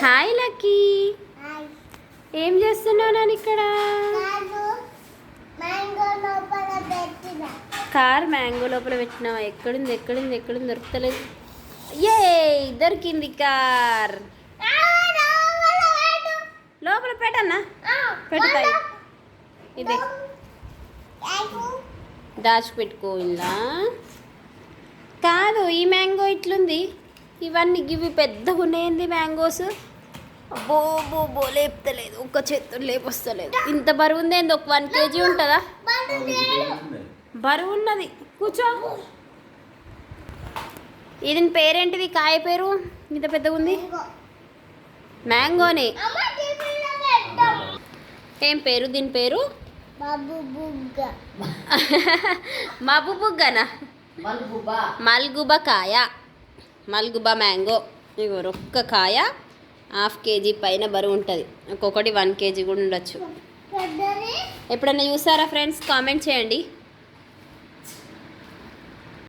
Hi lucky, ఏం చేస్తున్నావు నాన్న ఇక్కడ? కార్ మ్యాంగో లోపల పెట్టినావా? ఎక్కడుంది ఎక్కడుంది ఎక్కడుంది? దొరుకుతలేదు. ఏ దొరికింది కార్. లోపల పెట్టన్నా? పెడతాయి. ఇదే దాచిపెట్టుకో. ఇలా కాదు, ఈ మ్యాంగో ఇట్లుంది. ఇవన్నీ ఇవి పెద్దగా ఉన్నాయండి మ్యాంగోస్. బో బో బో లేపుతలేదు, ఒక్క చేతులు లేపొస్తలేదు. ఇంత బరువు ఉంది ఏంది? ఒక 1 kg ఉంటుందా? బరువు ఉన్నది. కూర్చో. ఇది పేరేంటిది? కాయ పేరు ఇంత పెద్దగా ఉంది. మ్యాంగోనే. ఏం పేరు దీని పేరు? మబుబుగ్గనా? మల్గుబా కాయ, మల్గుబా మ్యాంగో. ఇగో ఒక్క కాయ 1/2 kg పైన బరువు ఉంటుంది. ఒక్కొక్కటి 1 kg కూడా ఉండొచ్చు. ఎప్పుడైనా చూసారా ఫ్రెండ్స్? కామెంట్ చేయండి.